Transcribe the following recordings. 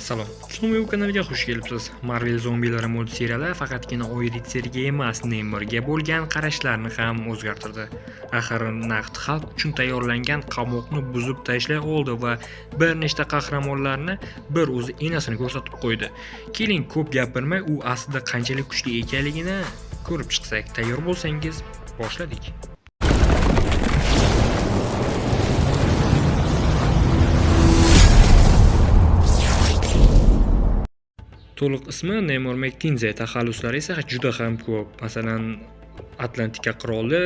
Salom. Sunumiy kanaliga xush kelibsiz. Marvel zombilari multseriali faqatgina Oy ritsariga emas, Neymarga bo'lgan qarashlarni ham o'zgartirdi. Axir naqd xalq uchun tayyorlangan qamoqni buzib tashlay oldi va bir nechta qahramonlarni bir o'zi enasini ko'rsatib qo'ydi. Keling, ko'p gapirmay, u aslida qanchalik kuchli ekanligini ko'rib chiqsak. Tayyor bo'lsangiz, boshladik. To'liq ismi Neymar McKinsey, taxalluslari esa juda ham ko'p. Masalan, Atlantika qiroli,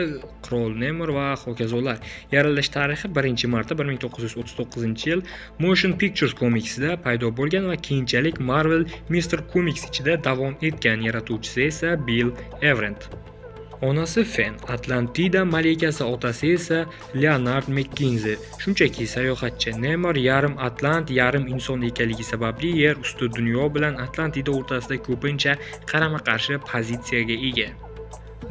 qirol Neymar va hokazolar. Yaralish tarixi 1-marta 1939-yil Motion Pictures komiksida paydo bo'lgan va keyinchalik Marvel Mr. Comics ichida davom etgan. Yaratuvchisi esa Bill Everett. Onasi Fen, Atlantida malikasi, otasi esa Leonard McKinsey. Shunchaki sayohatchi. Neymar yarim atlant, yarim inson ekanligi sababli yer usti dunyo bilan Atlantida o'rtasida ko'pincha qarama-qarshi pozitsiyaga ega.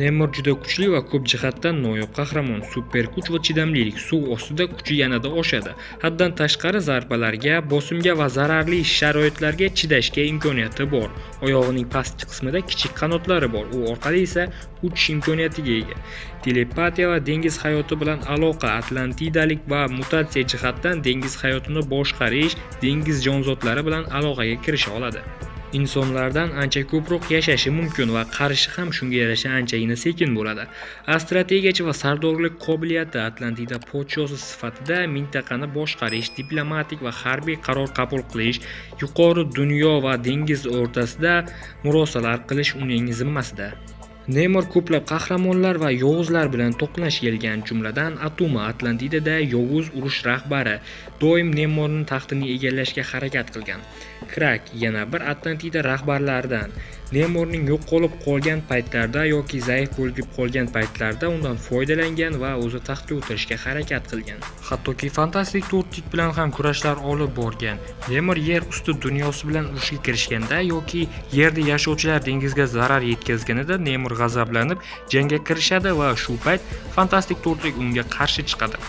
Neymar juda kuchli va ko'p jihatdan noyob qahramon. Super kuch va chidamlilik. Suv ostida kuchi yanada oshadi. Haddan tashqari zarbalarga, bosimga va zararli sharoitlarga chidashga imkoniyati bor. Oyog'ining pastki qismida kichik qanotlari bor. U orqali esa uchish imkoniyatiga ega. Telepatiya va dengiz hayoti bilan aloqa. Atlantidalik va mutatsiya jihatdan dengiz hayotini boshqarish, dengiz jonzotlari bilan aloqaga kirisha oladi. Insonlardan ancha ko'proq yashashi mumkin va qarishi ham shunga yarasha anchagina sekin bo'ladi. Strategiyachi va sardorlik qobiliyati. Atlantida podshosi sifatida mintaqani boshqarish, diplomatik va harbiy qaror qabul qilish, yuqori dunyo va dengiz o'rtasida murosalar qilish uning zimmasida. Neymar ko'plab qahramonlar va yovuzlar bilan to'qnash kelgan, jumladan Atuma, Atlantidada yovuz urush rahbari, doim Neymarning taxtini egallashga harakat qilgan. Krak yana bir Atlantida rahbarlaridan. Neymarning yo'qolib qolgan paytlarda yoki zaif bo'lib qolgan paytlarda undan foydalangan va o'zi taxtga o'tirishga harakat qilgan. Hattoki fantastik to'rtlik bilan ham kurashlar olib borgan. Neymar yer usti dunyosi bilan urushga kirishganda yoki yerda yashovchilar dengizga zarar yetkazganida Neymar g'azablanib jangga kirishadi va shu payt fantastik to'rtlik unga qarshi chiqadi.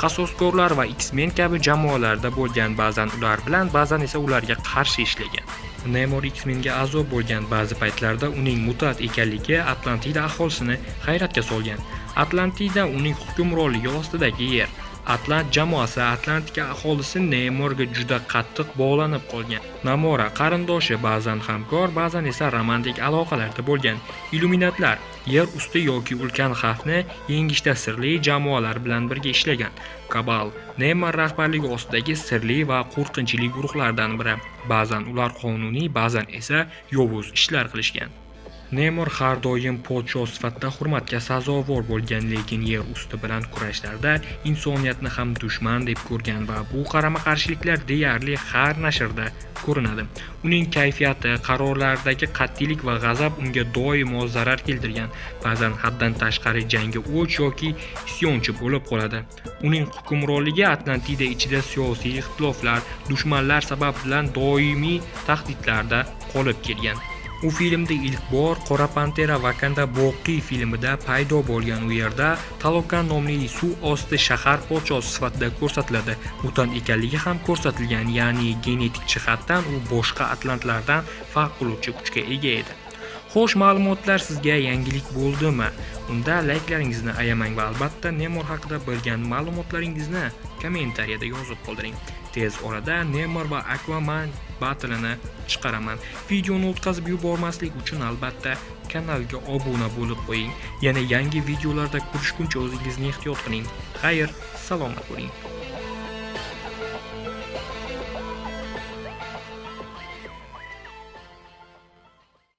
Qasoskorlar va X-Men kabi jamoalarda bo'lgan, ba'zan ular bilan, ba'zan esa ularga qarshi ishlagan. Neymar X-Menga a'zo bo'lgan, ba'zi paytlarda uning mutant ekanligi Atlantida aholisini hayratga solgan. Atlantida uning hukmronligi ostidagi yer. Atlant jamoasi, Atlantika aholisi Neymarga juda qattiq bog'lanib qolgan. Namora, qarindoshi, ba'zan hamkor, ba'zan esa romantik aloqalarda bo'lgan. Illyuminatlar yer usti yoki ulkan xavfni yengishda sirli jamoalar bilan birga ishlagan. Kabal Neymar rahbarligi ostidagi sirli va qo'rqinchli guruhlardan biri. Ba'zan ular qonuniy, ba'zan esa yovuz ishlar qilishgan. Neymar har doim podsho sifatida hurmatga sazovor bo'lgan, lekin yer usti bilan kurashlarda insoniyatni ham dushman deb ko'rgan va bu qarama-qarshiliklar deyarli har nashrda ko'rinadi. Uning kayfiyati, qarorlaridagi qat'iylik va g'azab unga doimo zarar keltirgan. Ba'zan haddan tashqari jangga o'ch yoki isyonchi bo'lib qoladi. Uning hukmronligi Atlantida ichida siyosiy ixtiloflar, dushmanlar sabab bilan doimiy tahdidlarda qolib kelgan. U filmda ilk bor Qora Pantera Wakanda Boqiy filmida paydo bo'lgan. U yerda Talokan nomli suv osti shahar podshosi sifatida ko'rsatiladi. Mutant ekanligi ham ko'rsatilgan, ya'ni genetik jihatdan u boshqa atlantlardan farq qiluvchi kuchga ega edi. Xo'sh, ma'lumotlar sizga yangilik bo'ldimi? Unda layklaringizni ayamang va albatta Neymar haqida bilgan ma'lumotlaringizni kommentariyada yozib qoldiring. Tez orada Neymar va Aquaman battleini chiqaraman. Videoni o'tkazib yubormaslik uchun albatta kanalga obuna bo'lib qo'ying. Yana yangi videolarda ko'rishguncha o'zingizni ehtiyot qiling. Xayr, salomat bo'ling.